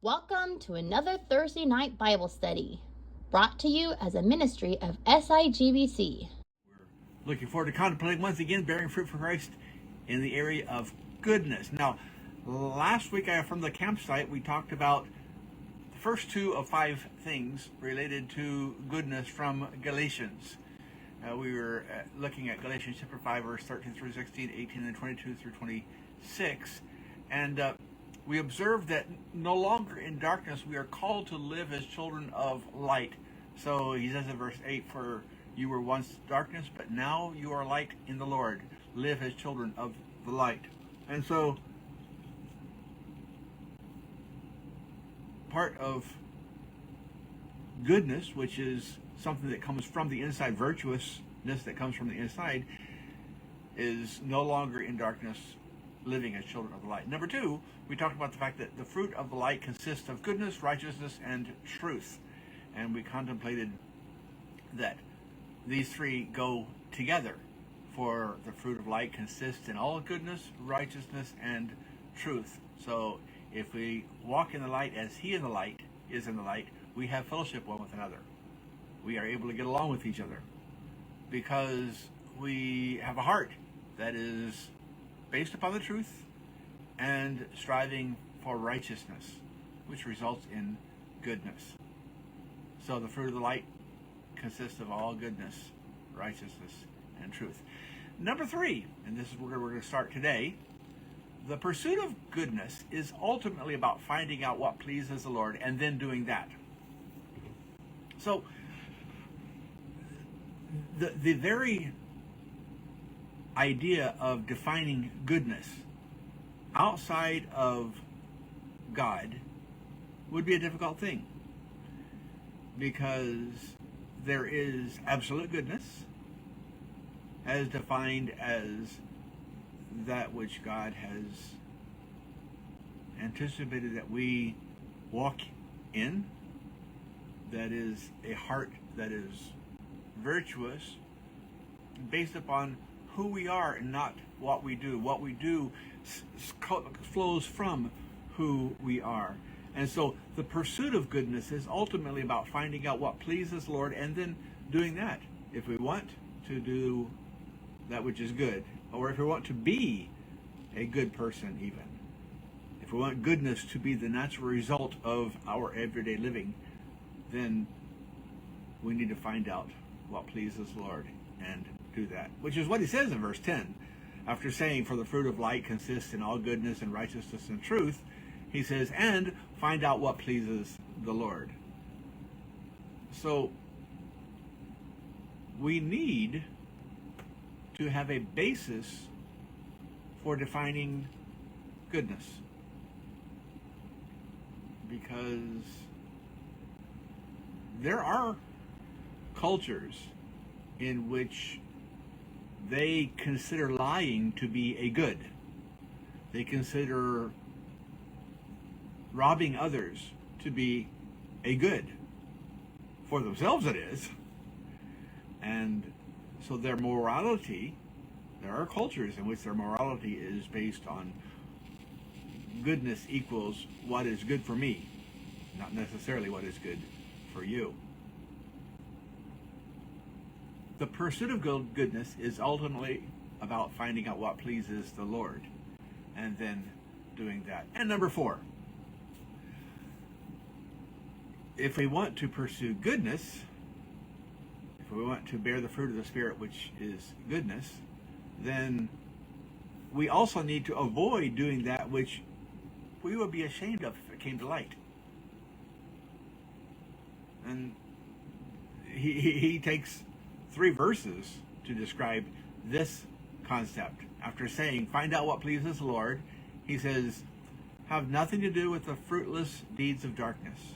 Welcome to another Thursday night Bible study, brought to you as a ministry of SIGBC. We're looking forward to contemplating once again bearing fruit for Christ in the area of goodness. Now, last week from the campsite, we talked about the first two of 5 things related to goodness from Galatians. We were looking at Galatians chapter 5, verse 13 through 16, 18, and 22 through 26. And we observed that no longer in darkness we are called to live as children of light. So he says in verse 8, "For you were once darkness, but now you are light in the Lord. Live as children of the light." And so part of goodness, which is something that comes from the inside, virtuousness that comes from the inside, is no longer in darkness, living as children of the light. Number 2, we talked about the fact that the fruit of the light consists of goodness, righteousness, and truth. And we contemplated that these 3 go together. For the fruit of light consists in all goodness, righteousness, and truth. So if we walk in the light as he in the light is in the light, we have fellowship one with another. We are able to get along with each other because we have a heart that is based upon the truth and striving for righteousness, which results in goodness. So the fruit of the light consists of all goodness, righteousness, and truth. Number 3, and this is where we're going to start today, the pursuit of goodness is ultimately about finding out what pleases the Lord and then doing that. So the very idea of defining goodness outside of God would be a difficult thing, because there is absolute goodness as defined as that which God has anticipated that we walk in, that is a heart that is virtuous based upon who we are and not what we do. What we do flows from who we are. And so the pursuit of goodness is ultimately about finding out what pleases the Lord and then doing that. If we want to do that which is good, or if we want to be a good person even, if we want goodness to be the natural result of our everyday living, then we need to find out what pleases the Lord and do that, which is what he says in verse 10. After saying, "For the fruit of light consists in all goodness and righteousness and truth," he says, "and find out what pleases the Lord." So we need to have a basis for defining goodness, because there are cultures in which they consider lying to be a good. They consider robbing others to be a good. For themselves it is. And so their morality, there are cultures in which their morality is based on goodness equals what is good for me, not necessarily what is good for you. The pursuit of goodness is ultimately about finding out what pleases the Lord and then doing that. And number 4, if we want to pursue goodness, if we want to bear the fruit of the Spirit, which is goodness, then we also need to avoid doing that which we would be ashamed of if it came to light. And he takes 3 verses to describe this concept. After saying, "Find out what pleases the Lord," he says, "Have nothing to do with the fruitless deeds of darkness,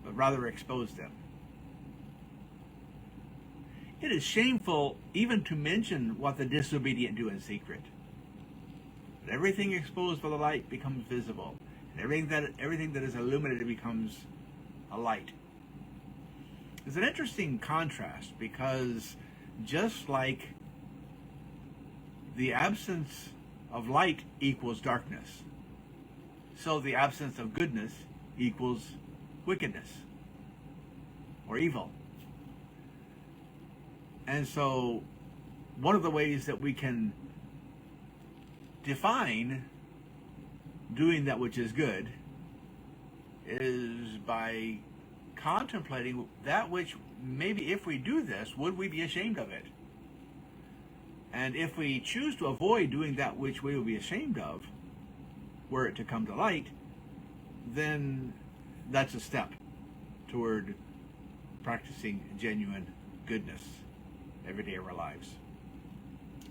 but rather expose them." It is shameful even to mention what the disobedient do in secret. But everything exposed by the light becomes visible, and everything that is illuminated becomes a light. It's an interesting contrast, because just like the absence of light equals darkness, so the absence of goodness equals wickedness or evil. And so one of the ways that we can define doing that which is good is by contemplating that which, maybe if we do this, would we be ashamed of it? And if we choose to avoid doing that which we will be ashamed of, were it to come to light, then that's a step toward practicing genuine goodness every day of our lives.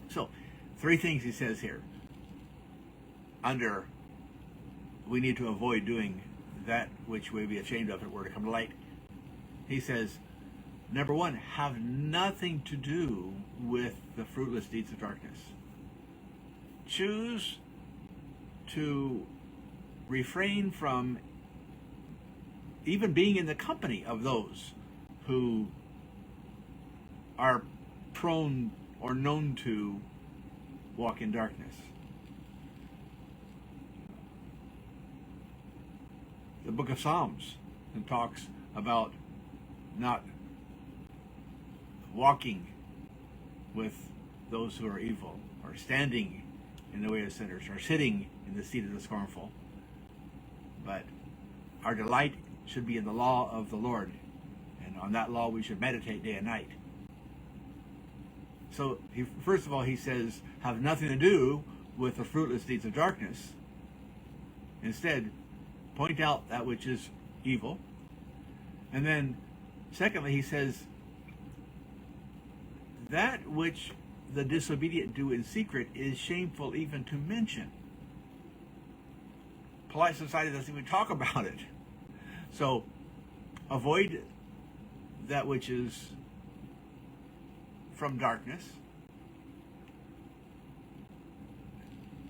So, 3 things he says here. Under, we need to avoid doing that which we would be ashamed of if it were to come to light. He says, number 1, have nothing to do with the fruitless deeds of darkness. Choose to refrain from even being in the company of those who are prone or known to walk in darkness. The book of Psalms talks about not walking with those who are evil, or standing in the way of sinners, or sitting in the seat of the scornful. But our delight should be in the law of the Lord, and on that law we should meditate day and night. So, first of all, he says, have nothing to do with the fruitless deeds of darkness. Instead, point out that which is evil. And then, secondly, he says, that which the disobedient do in secret is shameful even to mention. Polite society doesn't even talk about it. So, avoid that which is from darkness.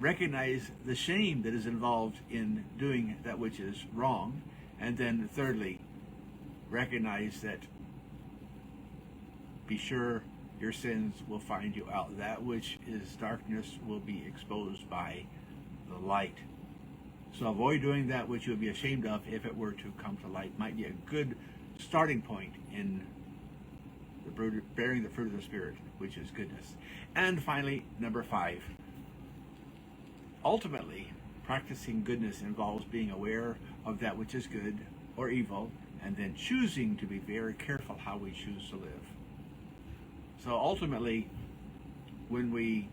Recognize the shame that is involved in doing that which is wrong. And then thirdly, recognize that be sure your sins will find you out. That which is darkness will be exposed by the light. So avoid doing that which you would be ashamed of if it were to come to light. Might be a good starting point in the bearing the fruit of the Spirit, which is goodness. And finally, number 5. Ultimately, practicing goodness involves being aware of that which is good or evil, and then choosing to be very careful how we choose to live. So ultimately, when we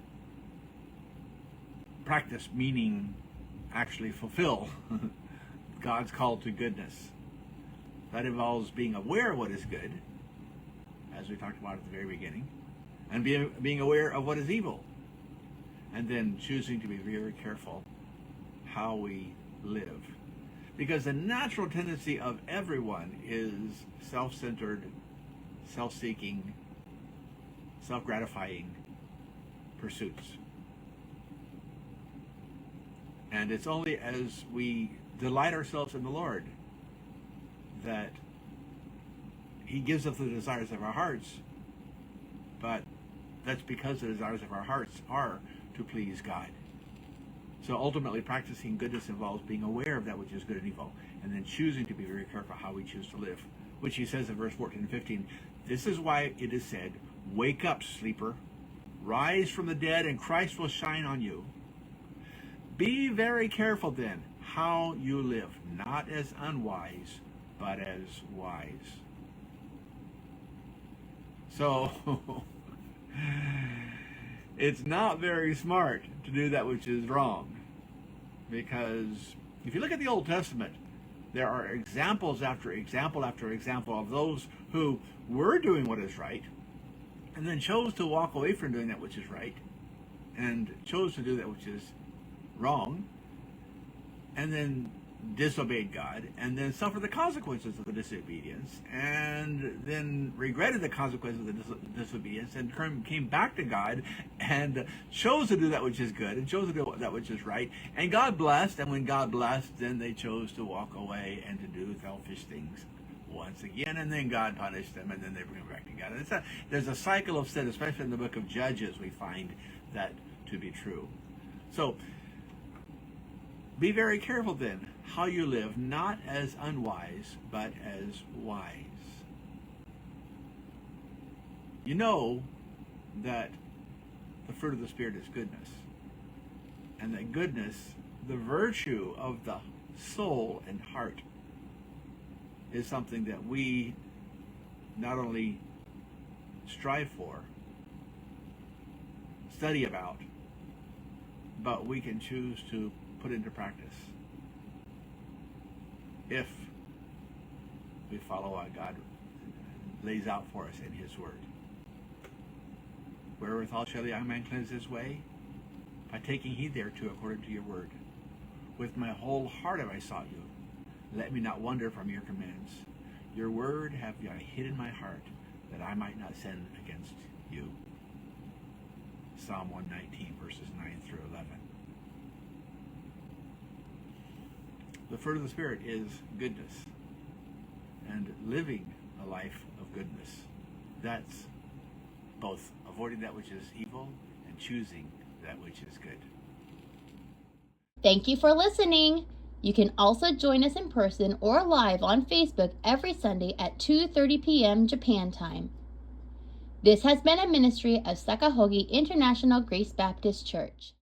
practice, meaning actually fulfill God's call to goodness, that involves being aware of what is good, as we talked about at the very beginning, and being aware of what is evil, and then choosing to be very careful how we live. Because the natural tendency of everyone is self-centered, self-seeking, self-gratifying pursuits. And it's only as we delight ourselves in the Lord that He gives us the desires of our hearts. But that's because the desires of our hearts are to please God. So ultimately, practicing goodness involves being aware of that which is good and evil, and then choosing to be very careful how we choose to live. Which he says in verse 14 and 15, this is why it is said, wake up, sleeper, rise from the dead, and Christ will shine on you. Be very careful then how you live, not as unwise, but as wise. So, it's not very smart to do that which is wrong. Because if you look at the Old Testament, there are examples after example after example of those who were doing what is right, and then chose to walk away from doing that which is right, and chose to do that which is wrong, and then disobeyed God, and then suffered the consequences of the disobedience, and then regretted the consequences of the disobedience, and came back to God, and chose to do that which is good, and chose to do that which is right, and God blessed, and when God blessed, then they chose to walk away and to do selfish things once again, and then God punished them, and then they bring them back to God. And there's a cycle of sin, especially in the book of Judges, we find that to be true. So, Be very careful then how you live, not as unwise, but as wise. You know that the fruit of the Spirit is goodness. And that goodness, the virtue of the soul and heart, is something that we not only strive for, study about, but we can choose to put into practice if we follow what God lays out for us in His Word. Wherewithal shall the young man cleanse his way? By taking heed thereto according to your word. With my whole heart have I sought you. Let me not wander from your commands. Your word have I hid in my heart, that I might not sin against you. Psalm 119, verses 9 through 11. The fruit of the Spirit is goodness, and living a life of goodness. That's both avoiding that which is evil and choosing that which is good. Thank you for listening. You can also join us in person or live on Facebook every Sunday at 2:30 p.m. Japan time. This has been a ministry of Sakahogi International Grace Baptist Church.